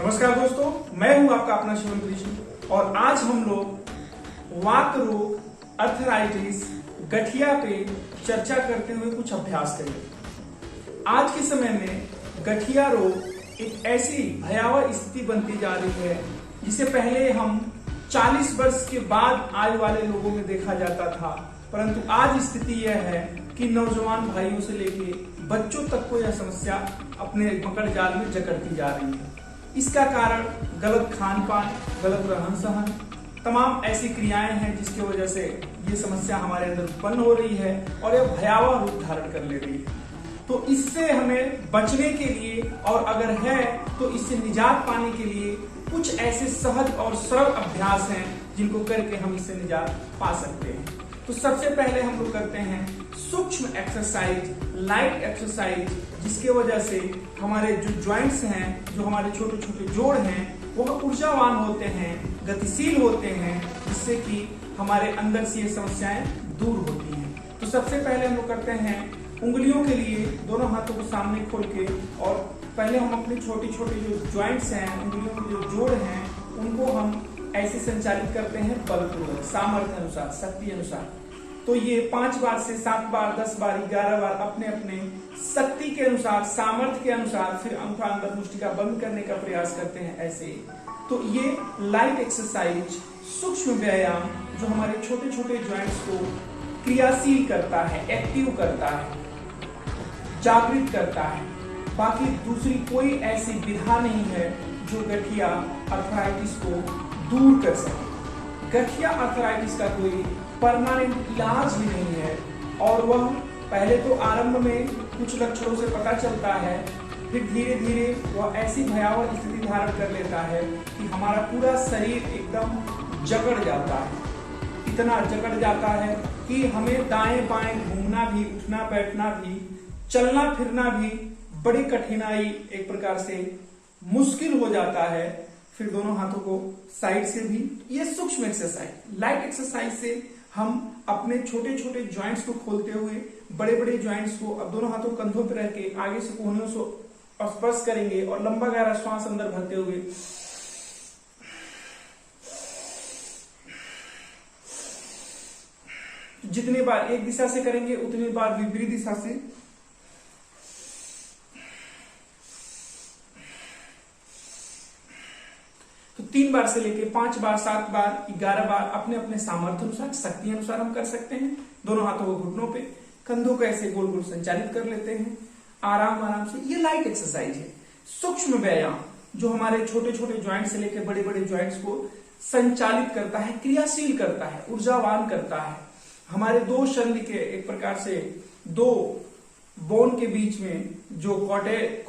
नमस्कार दोस्तों, मैं हूं आपका अपना शिवन कृष्ण और आज हम लोग वात रोग, अर्थराइटिस, गठिया पे चर्चा करते हुए कुछ अभ्यास करेंगे। आज के समय में गठिया रोग एक ऐसी भयावह स्थिति बनती जा रही है जिसे पहले हम 40 वर्ष के बाद आयु वाले लोगों में देखा जाता था, परंतु आज स्थिति यह है कि नौजवान भाइयों से लेके बच्चों तक को यह समस्या अपने मकड़ जाल में जकड़ती जा रही है। इसका कारण गलत खान पान, गलत रहन सहन, तमाम ऐसी क्रियाएं हैं जिसकी वजह से ये समस्या हमारे अंदर उत्पन्न हो रही है और यह भयावह रूप धारण कर ले रही है। तो इससे हमें बचने के लिए और अगर है तो इससे निजात पाने के लिए कुछ ऐसे सहज और सरल अभ्यास हैं जिनको करके हम इससे निजात पा सकते हैं। तो सबसे पहले हम लोग करते हैं सूक्ष्म एक्सरसाइज, लाइट एक्सरसाइज, जिसके वजह से हमारे जो जॉइंट्स हैं, जो हमारे छोटे छोटे जोड़ हैं, वह ऊर्जावान होते हैं, गतिशील होते हैं, जिससे कि हमारे अंदर से ये समस्याएं दूर होती हैं। तो सबसे पहले हम लोग करते हैं उंगलियों के लिए दोनों हाथों को सामने खोल के, और पहले हम अपने छोटे छोटे जो जॉइंट्स हैं, उंगलियों के जो जोड़ हैं, उनको हम ऐसे संचालित करते हैं बलपूर्वक, सामर्थ्य अनुसार, शक्ति अनुसार। तो ये 5 बार से 7 बार, 10 बार, 11 बार अपने अपने शक्ति के अनुसार, सामर्थ्य के अनुसार फिर अंगूठा अंदर मुष्टिका बंद करने का प्रयास करते हैं ऐसे। तो ये लाइट एक्सरसाइज, सूक्ष्म व्यायाम जो हमारे छोटे छोटे जॉइंट्स को क्रियाशील करता है, एक्टिव करता है, जागृत करता है। बाकी दूसरी कोई ऐसी विधा नहीं है जो गठिया अर्थराइटिस को दूर कर सके। गठिया अर्थराइटिस का कोई परमानेंट इलाज भी नहीं है और वह पहले तो आरंभ में कुछ लक्षणों से पता चलता है, फिर धीरे धीरे वह ऐसी भयावह स्थिति धारण कर लेता है कि हमारा पूरा शरीर एकदम जकड़ जाता है। इतना जकड़ जाता है कि हमें दाएं बाएं घूमना भी, उठना बैठना भी, चलना फिरना भी बड़ी कठिनाई, एक प्रकार से मुश्किल हो जाता है। फिर दोनों हाथों को साइड से भी, ये सूक्ष्म एक्सरसाइज, लाइट एक्सरसाइज से हम अपने छोटे छोटे जॉइंट्स को खोलते हुए बड़े बड़े जॉइंट्स को अब दोनों हाथों कंधों पर रह के आगे से कोहनियों से स्पर्श करेंगे और लंबा गहरा श्वास अंदर भरते हुए जितनी बार एक दिशा से करेंगे उतनी बार विपरीत दिशा से तो 3 बार से लेके 5 बार, 7 बार, 11 बार अपने अपने सामर्थ्य अनुसार, शक्ति अनुसार हम कर सकते हैं। दोनों हाथों को घुटनों पे, कंधों को ऐसे गोल गोल संचालित कर लेते हैं आराम आराम से। ये लाइट एक्सरसाइज है, सूक्ष्म व्यायाम जो हमारे छोटे छोटे जॉइंट से लेकर बड़े बड़े जॉइंट्स को संचालित करता है, क्रियाशील करता है, ऊर्जावान करता है। हमारे 2 शरीर के, एक प्रकार से 2 बोन के बीच में जो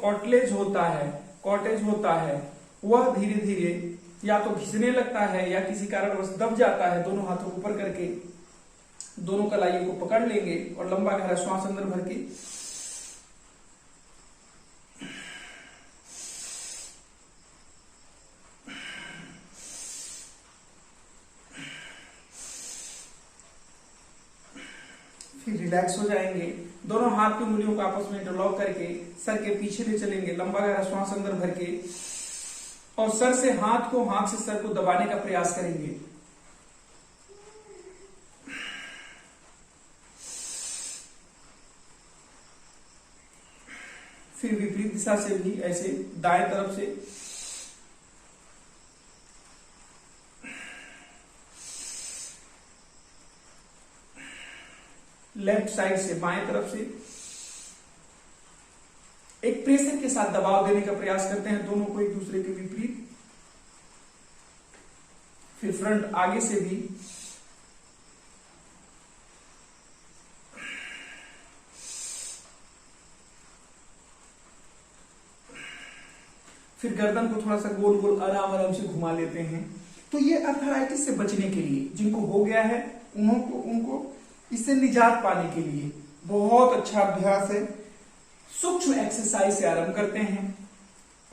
कॉटलेज होता है, वह धीरे धीरे या तो घिसने लगता है या किसी कारणवश दब जाता है। दोनों हाथों को ऊपर करके दोनों कलाइयों को पकड़ लेंगे और लंबा गहरा श्वास अंदर भर के फिर रिलैक्स हो जाएंगे। दोनों हाथ की उंगलियों को आपस में इंटरलॉक करके सर के पीछे ले चलेंगे, लंबा गहरा श्वास अंदर भर के, और सर से हाथ से सर को दबाने का प्रयास करेंगे। फिर विपरीत दिशा से भी ऐसे दाएं तरफ से, लेफ्ट साइड से बाएं तरफ से एक प्रेशर के साथ दबाव देने का प्रयास करते हैं, दोनों को एक दूसरे के विपरीत। फिर फ्रंट आगे से भी, फिर गर्दन को थोड़ा सा गोल गोल आराम आराम से घुमा लेते हैं। तो ये अर्थराइटिस से बचने के लिए, जिनको हो गया है उनको इससे निजात पाने के लिए बहुत अच्छा अभ्यास है। सूक्ष्म एक्सरसाइज से आरंभ करते हैं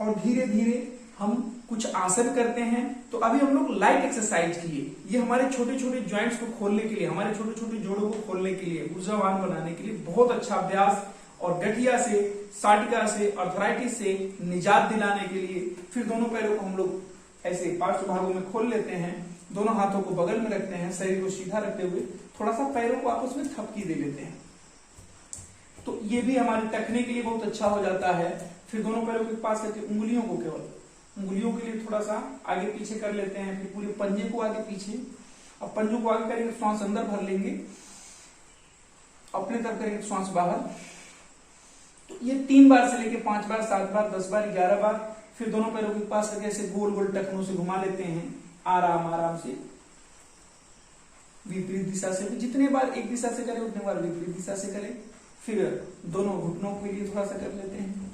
और धीरे धीरे हम कुछ आसन करते हैं। तो अभी हम लोग लाइट एक्सरसाइज किए, ये हमारे छोटे छोटे जॉइंट्स को खोलने के लिए, हमारे छोटे छोटे जोड़ों को खोलने के लिए, ऊर्जावान बनाने के लिए बहुत अच्छा अभ्यास और गठिया से, साटिका से, अर्थराइटिस से निजात दिलाने के लिए फिर दोनों पैरों को हम लोग ऐसे पार्श्व भागों में खोल लेते हैं, दोनों हाथों को बगल में रखते हैं, शरीर को सीधा रखते हुए थोड़ा सा पैरों को आपस में थपकी दे लेते हैं। तो ये भी हमारे टखने के लिए बहुत अच्छा हो जाता है। फिर दोनों पैरों के पास करके उंगलियों को, केवल उंगलियों के लिए थोड़ा सा आगे पीछे कर लेते हैं। फिर पूरे पंजे को आगे पीछे, अब पंजों को आगे करेंगे, श्वास अंदर भर लेंगे, अपने तरफ करेंगे श्वास बाहर। तो ये 3 बार से लेके 5 बार, 7 बार, 10 बार, 11 बार। फिर दोनों पैरों के पास करके ऐसे गोल गोल टखनों से घुमा लेते हैं, आराम आराम से, विपरीत दिशा से। जितने बार एक दिशा से करें उतने बार विपरीत दिशा से करें। फिर दोनों घुटनों के लिए थोड़ा सा कर लेते हैं।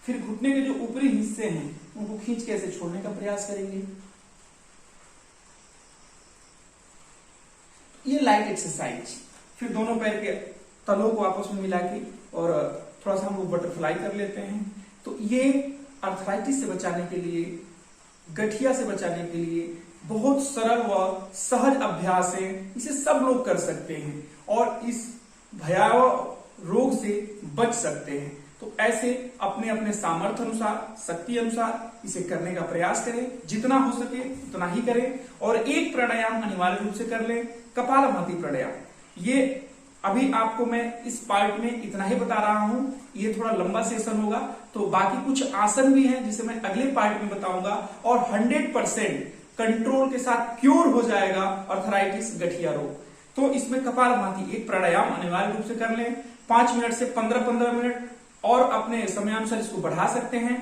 फिर घुटने के जो ऊपरी हिस्से हैं उनको खींच के ऐसे छोड़ने का प्रयास करेंगे। ये लाइट एक्सरसाइज। फिर दोनों पैर के तलों को आपस में मिला के और थोड़ा सा हम लोग बटरफ्लाई कर लेते हैं। तो ये अर्थराइटिस से बचाने के लिए, गठिया से बचाने के लिए बहुत सरल व सहज अभ्यास है। इसे सब लोग कर सकते हैं और इस भयावह रोग से बच सकते हैं। तो ऐसे अपने अपने सामर्थ्य अनुसार, शक्ति अनुसार इसे करने का प्रयास करें। जितना हो सके उतना ही करें। और एक प्राणायाम अनिवार्य रूप से कर लें, कपालभाति प्राणायाम। ये अभी आपको मैं इस पार्ट में इतना ही बता रहा हूं। ये थोड़ा लंबा सेशन होगा, तो बाकी कुछ आसन भी हैं जिसे मैं अगले पार्ट में बताऊंगा। और 100% कंट्रोल के साथ क्योर हो जाएगा अर्थराइटिस, गठिया रोग। तो इसमें कपालभाति एक प्राणायाम अनिवार्य रूप से कर लें। 5 मिनट से 15-15 मिनट, और अपने समयानुसार इसको बढ़ा सकते हैं।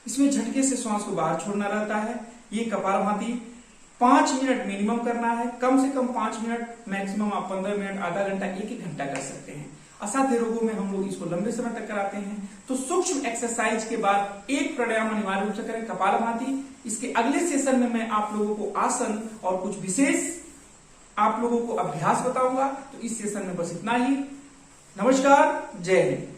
इसमें झटके से श्वास को बाहर छोड़ना रहता है। ये कपालभाति 5 मिनट मिनिमम करना है, कम से कम 5 मिनट, मैक्सिमम आप 15 मिनट, आधा घंटा, 1-1 घंटा कर सकते हैं। असाध्य रोगों में हम लोग इसको लंबे समय तक कराते हैं। तो सूक्ष्म एक्सरसाइज के बाद एक प्राणायाम अनिवार्य रूप से करें, कपालभाति। इसके अगले सेशन में मैं आप लोगों को आसन और कुछ विशेष आप लोगों को अभ्यास बताऊंगा। तो इस सेशन में बस इतना ही। नमस्कार, जय हिंद।